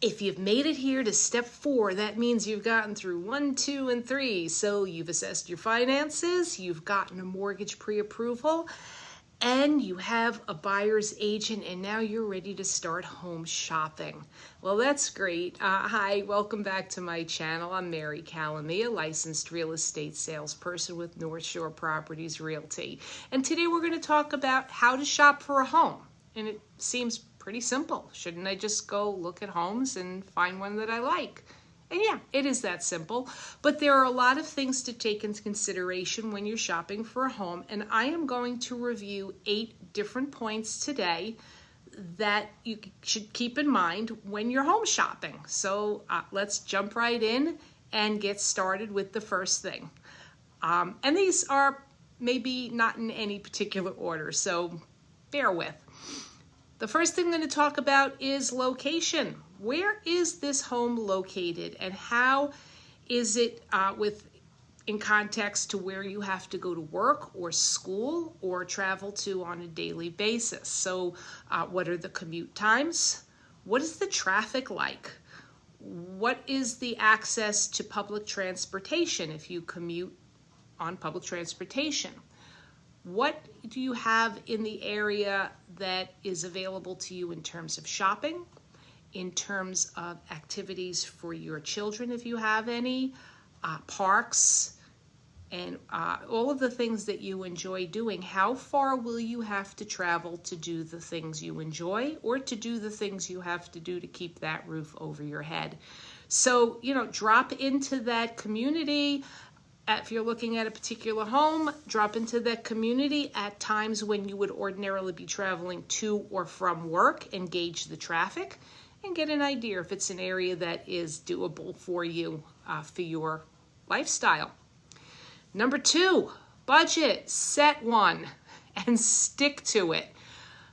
If you've made it here to step 4, that means you've gotten through 1, 2, and 3. So you've assessed your finances, you've gotten a mortgage pre-approval, and you have a buyer's agent, and now you're ready to start home shopping. Well, that's great. Hi, welcome back to my channel. I'm Mary Calamia, licensed real estate salesperson with North Shore Properties Realty. And today we're going to talk about how to shop for a home. And it seems pretty simple. Shouldn't I just go look at homes and find one that I like? And yeah, it is that simple, but there are a lot of things to take into consideration when you're shopping for a home, and I am going to review 8 different points today that you should keep in mind when you're home shopping. So let's jump right in and get started with the first thing. And these are maybe not in any particular order, so bear with. The first thing I'm going to talk about is location. Where is this home located, and how is it in context to where you have to go to work or school or travel to on a daily basis? So what are the commute times? What is the traffic like? What is the access to public transportation if you commute on public transportation? What do you have in the area that is available to you in terms of shopping, in terms of activities for your children if you have any, parks, and all of the things that you enjoy doing? How far will you have to travel to do the things you enjoy or to do the things you have to do to keep that roof over your head? So, drop into that community. If you're looking at a particular home, drop into that community at times when you would ordinarily be traveling to or from work, and gauge the traffic and get an idea if it's an area that is doable for you, for your lifestyle. Number 2, budget. Set one and stick to it.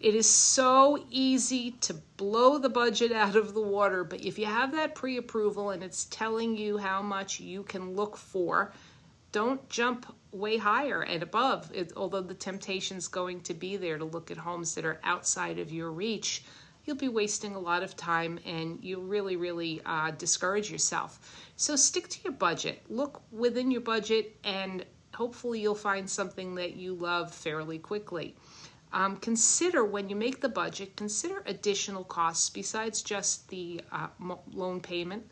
It is so easy to blow the budget out of the water, but if you have that pre-approval and it's telling you how much you can look for, don't jump way higher and above, although the temptation's going to be there to look at homes that are outside of your reach. You'll be wasting a lot of time and you'll really discourage yourself. So stick to your budget. Look within your budget and hopefully you'll find something that you love fairly quickly. Consider, when you make the budget, consider additional costs besides just the loan payment,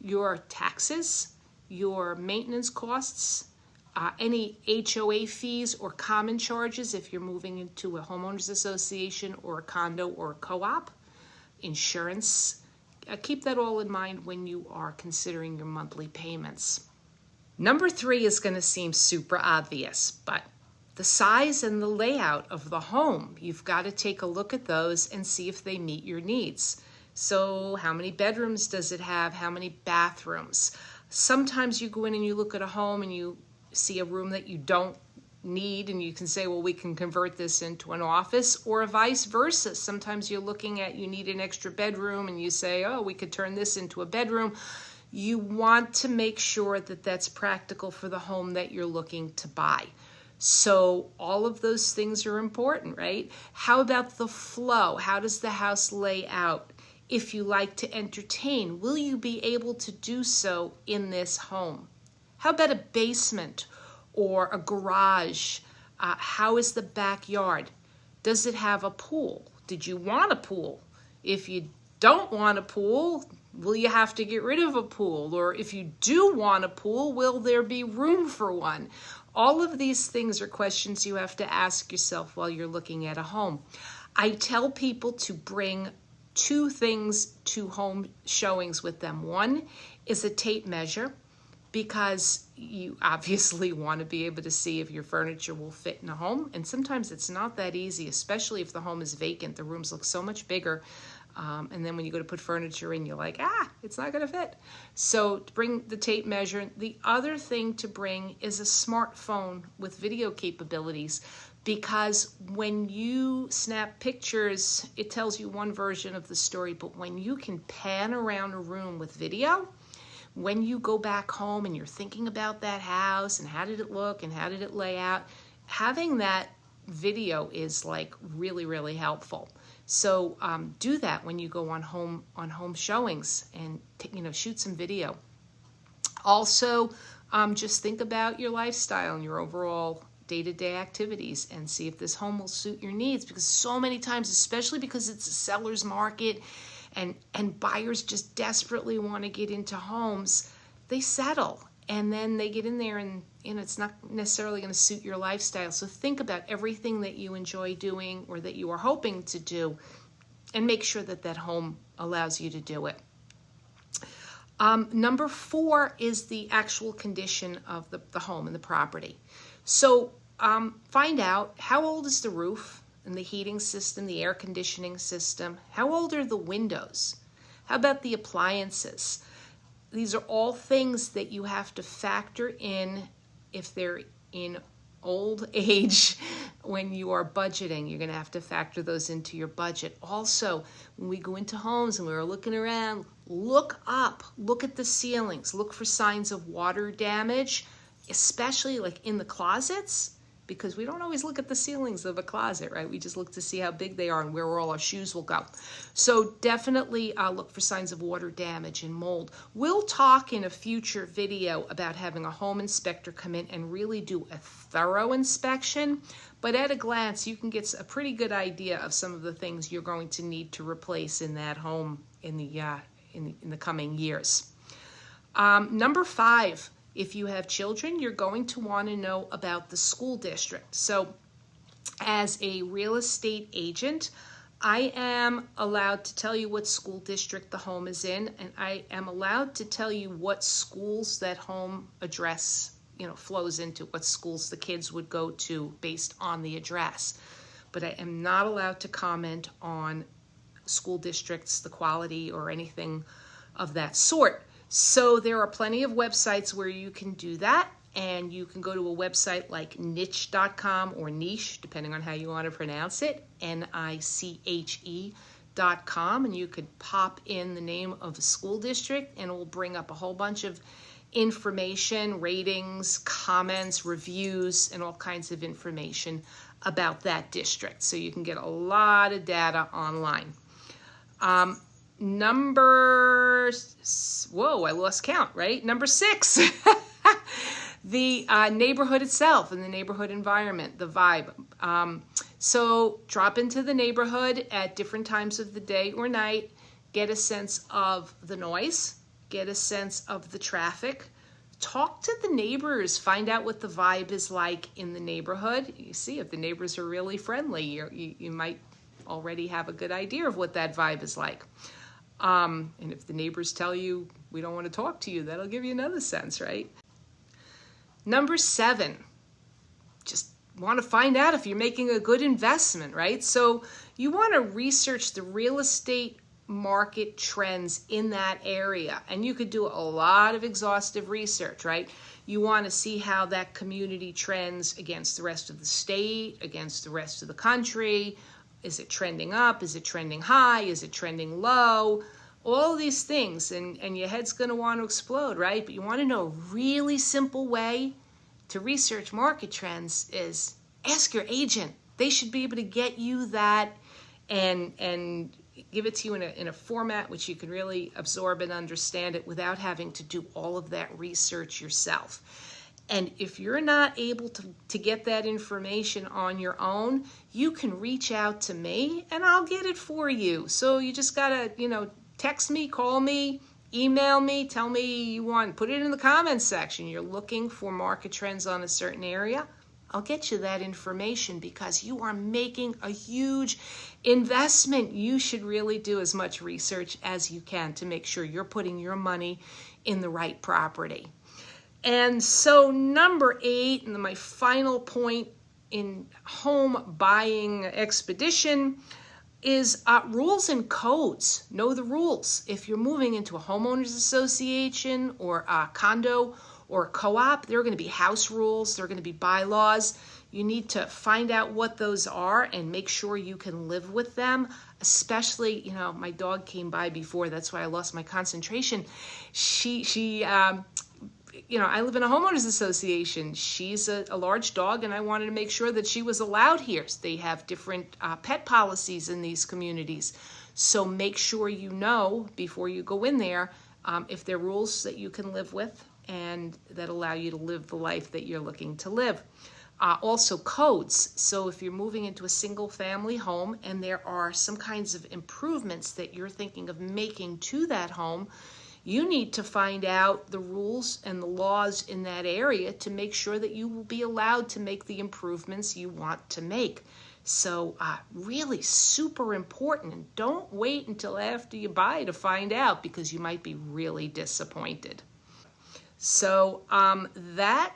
your taxes, your maintenance costs, any HOA fees or common charges if you're moving into a homeowners association or a condo or a co-op, insurance. Keep that all in mind when you are considering your monthly payments. Number 3 is going to seem super obvious, but the size and the layout of the home, you've got to take a look at those and see if they meet your needs. So how many bedrooms does it have? How many bathrooms? Sometimes you go in and you look at a home and you see a room that you don't need and you can say, well, we can convert this into an office, or vice versa. Sometimes you're looking at, you need an extra bedroom and you say, oh, we could turn this into a bedroom. You want to make sure that that's practical for the home that you're looking to buy. So all of those things are important, right? How about the flow? How does the house lay out? If you like to entertain, will you be able to do so in this home? How about a basement or a garage? How is the backyard? Does it have a pool? Did you want a pool? If you don't want a pool, will you have to get rid of a pool? Or if you do want a pool, will there be room for one? All of these things are questions you have to ask yourself while you're looking at a home. I tell people to bring 2 things to home showings with them. One is a tape measure, because you obviously want to be able to see if your furniture will fit in a home. And sometimes it's not that easy, especially if the home is vacant. The rooms look so much bigger. And then when you go to put furniture in, you're like, it's not going to fit. So bring the tape measure. The other thing to bring is a smartphone with video capabilities, because when you snap pictures, it tells you one version of the story, but when you can pan around a room with video, when you go back home and you're thinking about that house and how did it look and how did it lay out, having that video is like really helpful. So do that when you go on home showings, and shoot some video. Also, just think about your lifestyle and your overall day-to-day activities and see if this home will suit your needs, because so many times, especially because it's a seller's market and buyers just desperately want to get into homes, they settle and then they get in there and it's not necessarily going to suit your lifestyle. So think about everything that you enjoy doing or that you are hoping to do, and make sure that that home allows you to do it. Number 4 is the actual condition of the home and the property. So find out, how old is the roof and the heating system, the air conditioning system? How old are the windows? How about the appliances? These are all things that you have to factor in if they're in old age. When you are budgeting, you're going to have to factor those into your budget. Also, when we go into homes and we're looking around, look up, look at the ceilings, look for signs of water damage, especially like in the closets, because we don't always look at the ceilings of a closet, right? We just look to see how big they are and where all our shoes will go. So definitely look for signs of water damage and mold. We'll talk in a future video about having a home inspector come in and really do a thorough inspection. But at a glance, you can get a pretty good idea of some of the things you're going to need to replace in that home in the coming years. Number 5. If you have children, you're going to want to know about the school district. So as a real estate agent, I am allowed to tell you what school district the home is in, and I am allowed to tell you what schools that home address, flows into, what schools the kids would go to based on the address. But I am not allowed to comment on school districts, the quality, or anything of that sort. So there are plenty of websites where you can do that, and you can go to a website like niche.com or niche, depending on how you want to pronounce it, NICHE.com, and you could pop in the name of a school district and it will bring up a whole bunch of information, ratings, comments, reviews, and all kinds of information about that district. So you can get a lot of data online. Number 6, the neighborhood itself and the neighborhood environment, the vibe. So drop into the neighborhood at different times of the day or night, get a sense of the noise, get a sense of the traffic, talk to the neighbors, find out what the vibe is like in the neighborhood. You see, if the neighbors are really friendly, you might already have a good idea of what that vibe is like. And if the neighbors tell you, we don't want to talk to you, that'll give you another sense, right? Number 7, just want to find out if you're making a good investment, right? So you want to research the real estate market trends in that area. And you could do a lot of exhaustive research, right? You want to see how that community trends against the rest of the state, against the rest of the country. Is it trending up? Is it trending high? Is it trending low? All these things, and your head's going to want to explode, right? But you want to know a really simple way to research market trends is ask your agent. They should be able to get you that and give it to you in a format which you can really absorb and understand it without having to do all of that research yourself. And if you're not able to get that information on your own, you can reach out to me and I'll get it for you. So you just gotta, text me, call me, email me, tell me you want, put it in the comments section. You're looking for market trends on a certain area. I'll get you that information because you are making a huge investment. You should really do as much research as you can to make sure you're putting your money in the right property. And so number 8, and my final point in home buying expedition is rules and codes. Know the rules. If you're moving into a homeowners association or a condo or a co-op, there are going to be house rules, there are going to be bylaws. You need to find out what those are and make sure you can live with them. Especially, my I live in a homeowners association. She's a large dog, and I wanted to make sure that she was allowed here. They have different pet policies in these communities. So make sure you know before you go in there if there are rules that you can live with and that allow you to live the life that you're looking to live. Also codes. So if you're moving into a single family home and there are some kinds of improvements that you're thinking of making to that home, you need to find out the rules and the laws in that area to make sure that you will be allowed to make the improvements you want to make. So really super important. And don't wait until after you buy to find out, because you might be really disappointed. So that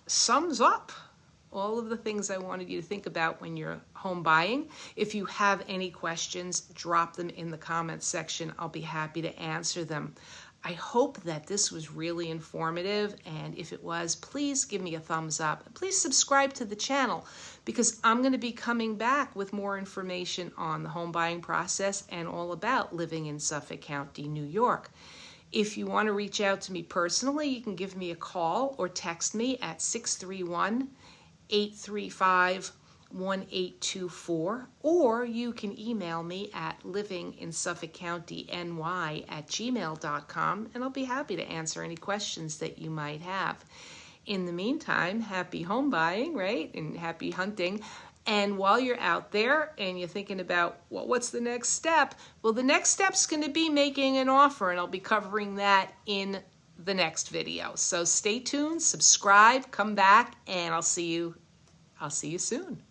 sums up all of the things I wanted you to think about when you're home buying. If you have any questions, drop them in the comments section. I'll be happy to answer them. I hope that this was really informative, and if it was, please give me a thumbs up. Please subscribe to the channel, because I'm going to be coming back with more information on the home buying process and all about living in Suffolk County, New York. If you want to reach out to me personally, you can give me a call or text me at 631-835-1824, or you can email me at livinginsuffolkcountiny@gmail.com, and I'll be happy to answer any questions that you might have. In the meantime, happy home buying, right? And happy hunting. And while you're out there and you're thinking about, well, what's the next step? Well, the next step's going to be making an offer, and I'll be covering that in the next video. So stay tuned, subscribe, come back, and I'll see you soon.